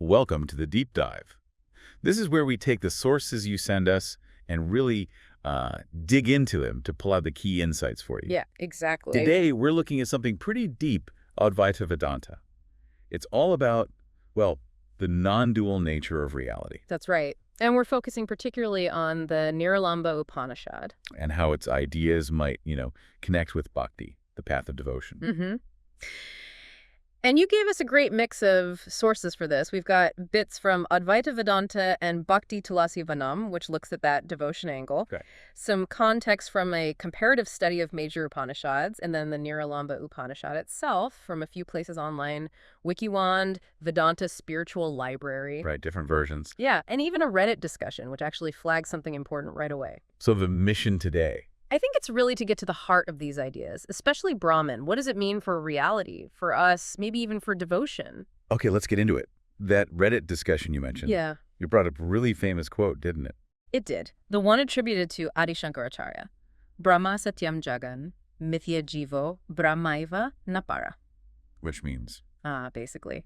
Welcome to the Deep Dive. This is where we take the sources you send us and really dig into them to pull out the key insights for you. Yeah, exactly. Today, we're looking at something pretty deep, Advaita Vedanta. It's all about, well, the non-dual nature of reality. That's right. And we're focusing particularly on the Niralamba Upanishad. And how its ideas might, connect with bhakti, the path of devotion. Mm-hmm. And you gave us a great mix of sources for this. We've got bits from Advaita Vedanta and Bhakti Tulasi Vanam, which looks at that devotion angle. Okay. Some context from a comparative study of major Upanishads, and then the Niralamba Upanishad itself from a few places online, Wikiwand, Vedanta Spiritual Library. Right, different versions. Yeah, and even a Reddit discussion, which actually flags something important right away. So the mission today. I think it's really to get to the heart of these ideas, especially Brahman. What does it mean for reality, for us, maybe even for devotion? Okay, let's get into it. That Reddit discussion you mentioned. Yeah, You brought up a really famous quote, didn't it? it did. The one attributed to Adi Shankaracharya. Brahma satyam jagan, mithya jivo, brahmaiva napara. Which means? Basically.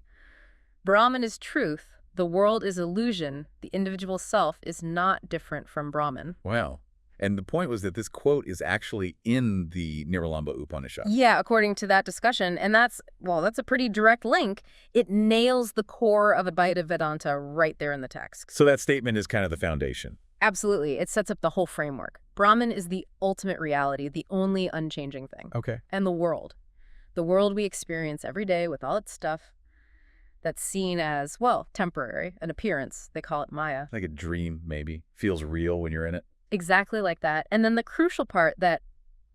Brahman is truth, the world is illusion, the individual self is not different from Brahman. Wow. And the point was that this quote is actually in the Niralamba Upanishad. Yeah, according to that discussion. And that's a pretty direct link. It nails the core of Advaita Vedanta right there in the text. So that statement is kind of the foundation. Absolutely. It sets up the whole framework. Brahman is the ultimate reality, the only unchanging thing. Okay. And the world. The world we experience every day with all its stuff that's seen as, well, temporary, an appearance. They call it Maya. Like a dream, maybe. Feels real when you're in it. Exactly like that. And then the crucial part that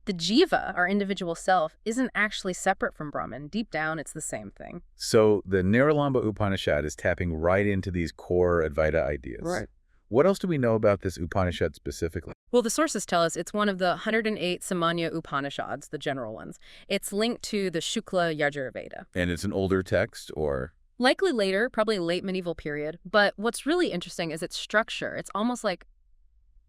the jiva, our individual self, isn't actually separate from Brahman. Deep down, it's the same thing. So the Niralamba Upanishad is tapping right into these core Advaita ideas. Right. What else do we know about this Upanishad specifically? Well, the sources tell us it's one of the 108 Samanya Upanishads, the general ones. It's linked to the Shukla Yajurveda. And it's an older text, or? Likely later, probably late medieval period. But what's really interesting is its structure. It's almost like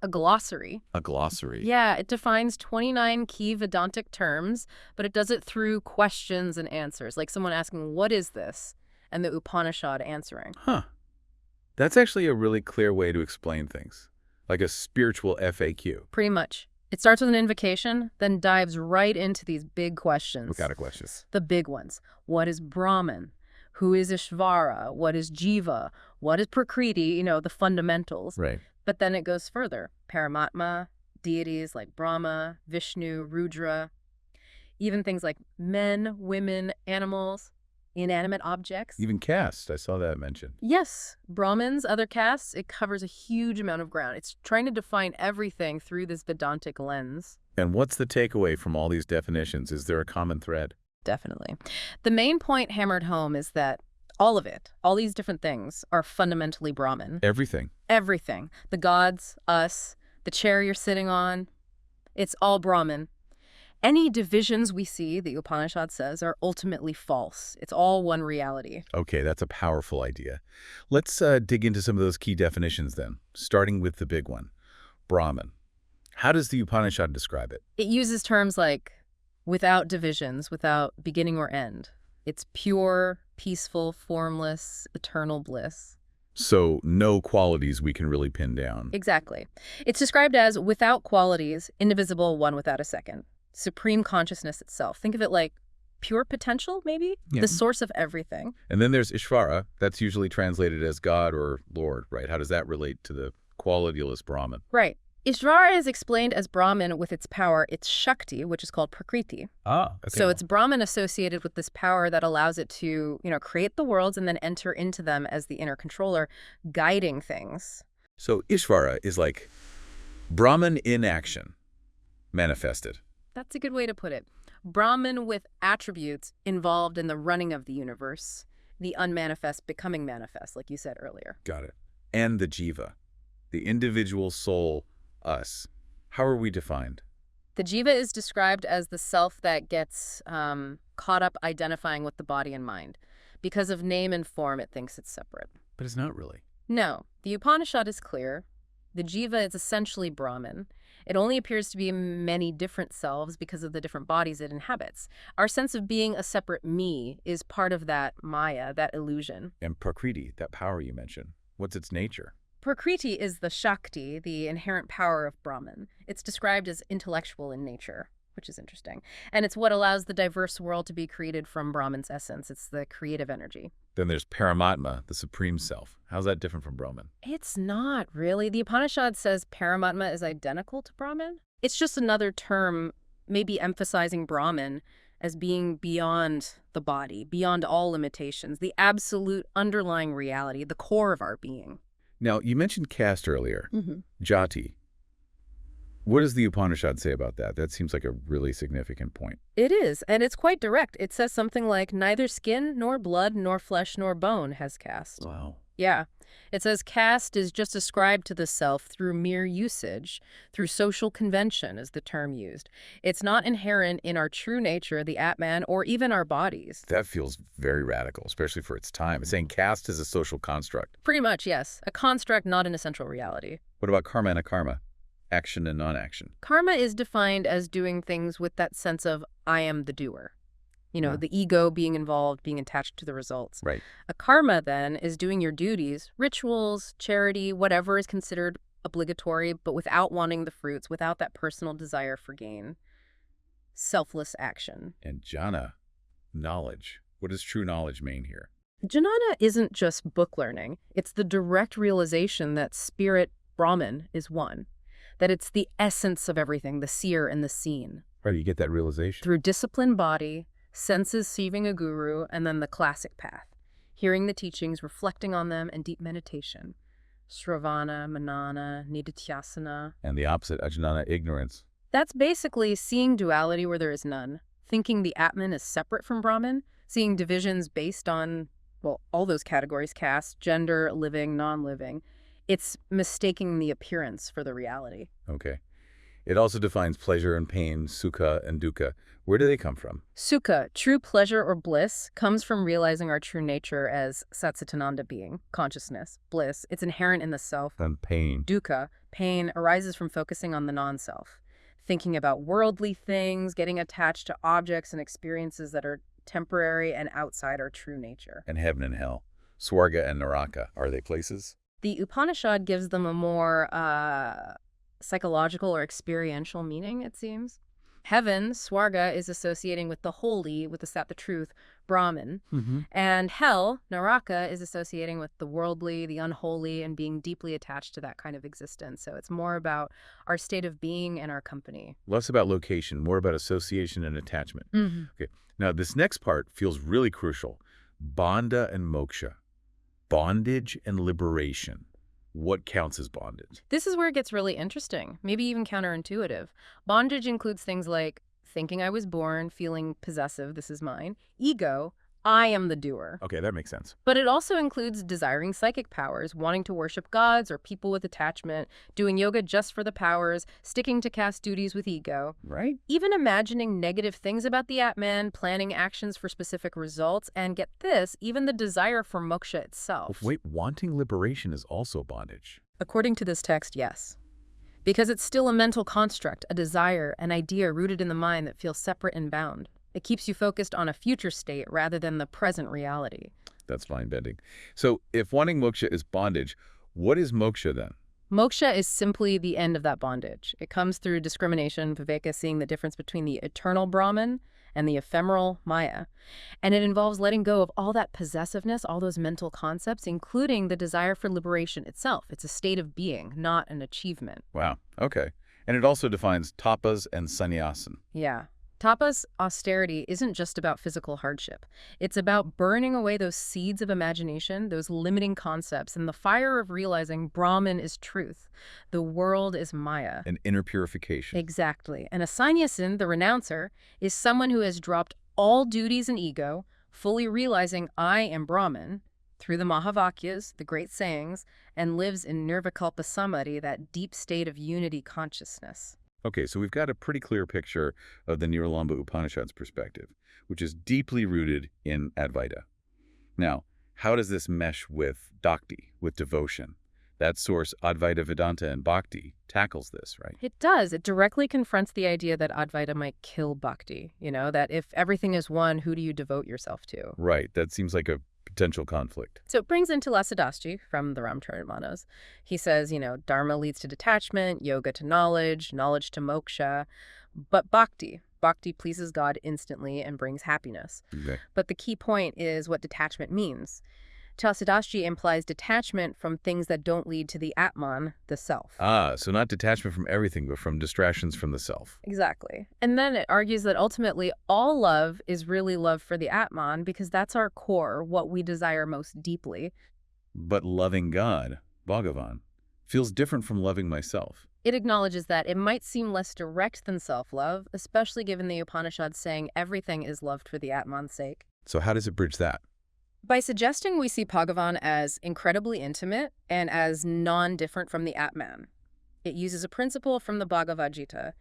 a glossary. A glossary. Yeah, it defines 29 key Vedantic terms, but it does it through questions and answers, like someone asking, what is this? And the Upanishad answering. Huh. That's actually a really clear way to explain things, like a spiritual FAQ. Pretty much. It starts with an invocation, then dives right into these big questions. What kind of questions? The big ones. What is Brahman? Who is Ishvara? What is Jiva? What is Prakriti? The fundamentals. Right. But then it goes further. Paramatma, deities like Brahma, Vishnu, Rudra, even things like men, women, animals, inanimate objects. Even caste, I saw that mentioned. Yes, Brahmins, other castes, it covers a huge amount of ground. It's trying to define everything through this Vedantic lens. And what's the takeaway from all these definitions? Is there a common thread? Definitely. The main point hammered home is that all of it, all these different things, are fundamentally Brahman. Everything. Everything. The gods, us, the chair you're sitting on, it's all Brahman. Any divisions we see, the Upanishad says, are ultimately false. It's all one reality. Okay, that's a powerful idea. Let's dig into some of those key definitions then, starting with the big one, Brahman. How does the Upanishad describe it? It uses terms like without divisions, without beginning or end. It's pure, peaceful, formless, eternal bliss. So no qualities we can really pin down. Exactly. It's described as without qualities, indivisible, one without a second. Supreme consciousness itself. Think of it like pure potential, maybe? Yeah. The source of everything. And then there's Ishvara. That's usually translated as God or Lord, right? How does that relate to the qualityless Brahman? Right. Ishvara is explained as Brahman with its power, its Shakti, which is called Prakriti. Ah, okay. So it's Brahman associated with this power that allows it to, create the worlds and then enter into them as the inner controller, guiding things. So Ishvara is like Brahman in action, manifested. That's a good way to put it. Brahman with attributes involved in the running of the universe, the unmanifest becoming manifest, like you said earlier. Got it. And the jiva, the individual soul, us. How are we defined? The jiva is described as the self that gets caught up identifying with the body and mind. Because of name and form, it thinks it's separate. But it's not really. No, the Upanishad is clear. The jiva is essentially Brahman, It only appears to be many different selves because of the different bodies it inhabits. Our sense of being a separate me is part of that Maya, that illusion. And Prakriti, that power you mentioned, what's its nature? Prakriti is the Shakti, the inherent power of Brahman. It's described as intellectual in nature, which is interesting. And it's what allows the diverse world to be created from Brahman's essence. It's the creative energy. Then there's Paramatma, the supreme self. How's that different from Brahman? It's not really. The Upanishad says Paramatma is identical to Brahman. It's just another term, maybe emphasizing Brahman as being beyond the body, beyond all limitations, the absolute underlying reality, the core of our being. Now, you mentioned caste earlier, Jati. What does the Upanishad say about that? That seems like a really significant point. It is, and it's quite direct. It says something like, neither skin, nor blood, nor flesh, nor bone has caste. Wow. Yeah. It says caste is just ascribed to the self through mere usage, through social convention is the term used. It's not inherent in our true nature, the Atman, or even our bodies. That feels very radical, especially for its time. It's saying caste is a social construct. Pretty much, yes. A construct, not an essential reality. What about karma and akarma? Action and non-action. Karma is defined as doing things with that sense of, I am the doer. You know, the ego being involved, being attached to the results. Right. A karma, then, is doing your duties, rituals, charity, whatever is considered obligatory, but without wanting the fruits, without that personal desire for gain. Selfless action. And jhana, knowledge. What does true knowledge mean here? Jnana isn't just book learning. It's the direct realization that spirit, Brahman, is one. That it's the essence of everything, the seer and the seen. How do you get that realization? Through disciplined body, senses seeing a guru, and then the classic path. Hearing the teachings, reflecting on them, and deep meditation. Sravana, Manana, Nididhyasana. And the opposite, ajnana, ignorance. That's basically seeing duality where there is none. Thinking the Atman is separate from Brahman. Seeing divisions based on, well, all those categories, caste, gender, living, non-living. It's mistaking the appearance for the reality. Okay. It also defines pleasure and pain, sukha and dukkha. Where do they come from? Sukha, true pleasure or bliss, comes from realizing our true nature as Satchitananda being, consciousness, bliss. It's inherent in the self. And pain. Dukkha, pain, arises from focusing on the non-self. Thinking about worldly things, getting attached to objects and experiences that are temporary and outside our true nature. And heaven and hell. Swarga and Naraka, are they places? The Upanishad gives them a more psychological or experiential meaning, it seems. Heaven, Swarga, is associating with the holy, with the truth, Brahman. And hell, Naraka, is associating with the worldly, the unholy, and being deeply attached to that kind of existence. So it's more about our state of being and our company. Less about location, more about association and attachment. Okay. Now, this next part feels really crucial. Bandha and moksha. Bondage and liberation. What counts as bondage? This is where it gets really interesting, maybe even counterintuitive. Bondage includes things like thinking I was born, feeling possessive, this is mine, ego, I am the doer. Okay, that makes sense. But it also includes desiring psychic powers, wanting to worship gods or people with attachment, doing yoga just for the powers, sticking to caste duties with ego. Right? Even imagining negative things about the Atman, planning actions for specific results, and get this, even the desire for moksha itself. Wait, wanting liberation is also bondage. According to this text, yes. Because it's still a mental construct, a desire, an idea rooted in the mind that feels separate and bound. It keeps you focused on a future state rather than the present reality. That's mind-bending. So if wanting moksha is bondage, what is moksha then? Moksha is simply the end of that bondage. It comes through discrimination, viveka, seeing the difference between the eternal Brahman and the ephemeral Maya. And it involves letting go of all that possessiveness, all those mental concepts, including the desire for liberation itself. It's a state of being, not an achievement. Wow, okay. And it also defines tapas and sannyasin. Yeah. Tapas, austerity, isn't just about physical hardship. It's about burning away those seeds of imagination, those limiting concepts, and the fire of realizing Brahman is truth. The world is Maya. An inner purification. Exactly. And a sannyasin, the renouncer, is someone who has dropped all duties and ego, fully realizing I am Brahman, through the Mahavakyas, the great sayings, and lives in nirvikalpa samadhi, that deep state of unity consciousness. Okay, so we've got a pretty clear picture of the Nirlamba Upanishad's perspective, which is deeply rooted in Advaita. Now, how does this mesh with Bhakti, with devotion? That source, Advaita Vedanta and Bhakti, tackles this, right? It does. It directly confronts the idea that Advaita might kill Bhakti, that if everything is one, who do you devote yourself to? Right. That seems like a potential conflict. So it brings into Lasadasji from the Ramcharitmanas. He says, Dharma leads to detachment, yoga to knowledge, knowledge to moksha. But Bhakti pleases God instantly and brings happiness. Okay. But the key point is what detachment means. Lasadasji implies detachment from things that don't lead to the Atman, the self. So not detachment from everything, but from distractions from the self. Exactly. And then it argues that ultimately all love is really love for the Atman because that's our core, what we desire most deeply. But loving God, Bhagavan, feels different from loving myself. It acknowledges that it might seem less direct than self-love, especially given the Upanishads saying everything is loved for the Atman's sake. So how does it bridge that? By suggesting we see Bhagavan as incredibly intimate and as non-different from the Atman. It uses a principle from the Bhagavad Gita.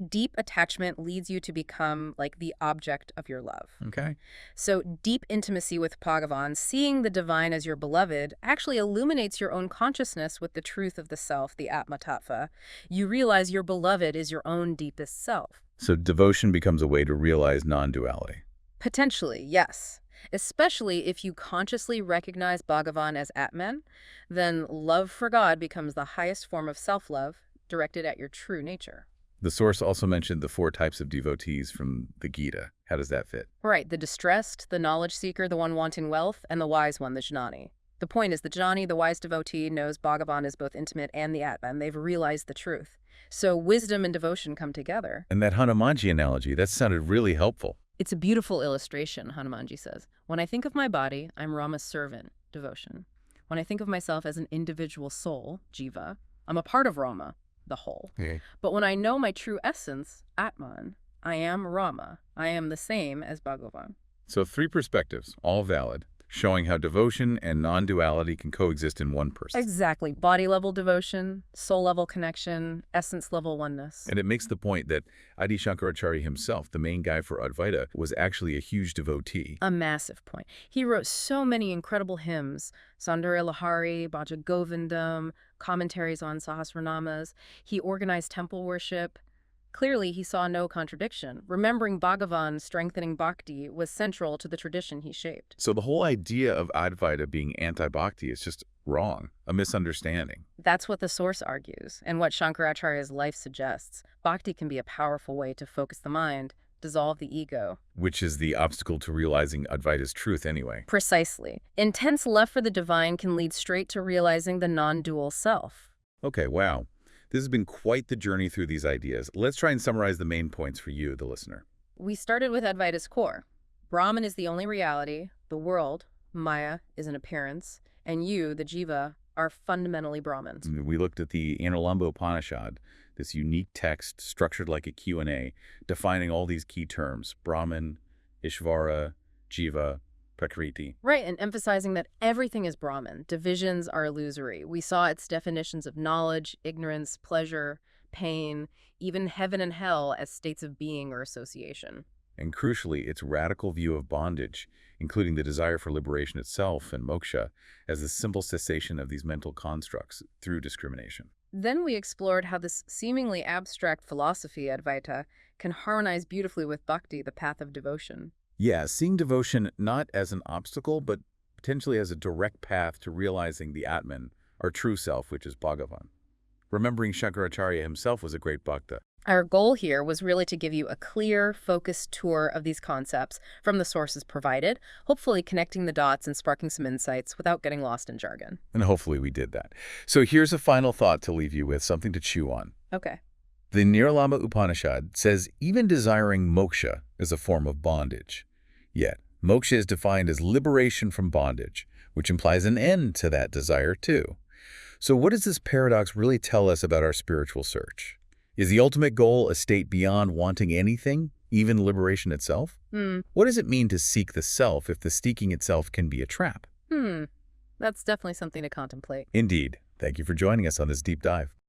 Deep attachment leads you to become like the object of your love. Okay. So deep intimacy with Bhagavan, seeing the divine as your beloved, actually illuminates your own consciousness with the truth of the self, the Atma Tattva. You realize your beloved is your own deepest self. So devotion becomes a way to realize non-duality. Potentially, yes. Especially if you consciously recognize Bhagavan as Atman, then love for God becomes the highest form of self-love directed at your true nature. The source also mentioned the 4 types of devotees from the Gita. How does that fit? Right, the distressed, the knowledge seeker, the one wanting wealth, and the wise one, the jnani. The point is the jnani, the wise devotee, knows Bhagavan is both intimate and the Atman. They've realized the truth. So wisdom and devotion come together. And that Hanumanji analogy, that sounded really helpful. It's a beautiful illustration, Hanumanji says. When I think of my body, I'm Rama's servant, devotion. When I think of myself as an individual soul, jiva, I'm a part of Rama, the whole. Okay. But when I know my true essence, Atman, I am Rama. I am the same as Bhagavan. So 3 perspectives, all valid, showing how devotion and non-duality can coexist in one person. Exactly. Body-level devotion, soul-level connection, essence-level oneness. And it makes the point that Adi Shankaracharya himself, the main guy for Advaita, was actually a huge devotee. A massive point. He wrote so many incredible hymns, Saundara Lahari, Bhaja Govindam, commentaries on Sahasranamas. He organized temple worship. Clearly, he saw no contradiction. Remembering Bhagavan strengthening bhakti was central to the tradition he shaped. So the whole idea of Advaita being anti-bhakti is just wrong, a misunderstanding. That's what the source argues, and what Shankaracharya's life suggests. Bhakti can be a powerful way to focus the mind, dissolve the ego. Which is the obstacle to realizing Advaita's truth anyway. Precisely. Intense love for the divine can lead straight to realizing the non-dual self. Okay, wow. This has been quite the journey through these ideas. Let's try and summarize the main points for you, the listener. We started with Advaita's core. Brahman is the only reality. The world, Maya, is an appearance. And you, the jiva, are fundamentally Brahmins. We looked at the Anulamba Upanishad, this unique text structured like a Q&A, defining all these key terms: Brahman, Ishvara, Jiva, Prakriti. Right, and emphasizing that everything is Brahman. Divisions are illusory. We saw its definitions of knowledge, ignorance, pleasure, pain, even heaven and hell as states of being or association. And crucially, its radical view of bondage, including the desire for liberation itself and moksha, as the simple cessation of these mental constructs through discrimination. Then we explored how this seemingly abstract philosophy, Advaita, can harmonize beautifully with bhakti, the path of devotion. Yeah, seeing devotion not as an obstacle, but potentially as a direct path to realizing the Atman, our true self, which is Bhagavan. Remembering Shankaracharya himself was a great bhakta. Our goal here was really to give you a clear, focused tour of these concepts from the sources provided, hopefully connecting the dots and sparking some insights without getting lost in jargon. And hopefully we did that. So here's a final thought to leave you with, something to chew on. Okay. The Nirlamba Upanishad says even desiring moksha is a form of bondage. Yet, moksha is defined as liberation from bondage, which implies an end to that desire too. So what does this paradox really tell us about our spiritual search? Is the ultimate goal a state beyond wanting anything, even liberation itself? What does it mean to seek the self if the seeking itself can be a trap? That's definitely something to contemplate. Indeed. Thank you for joining us on this deep dive.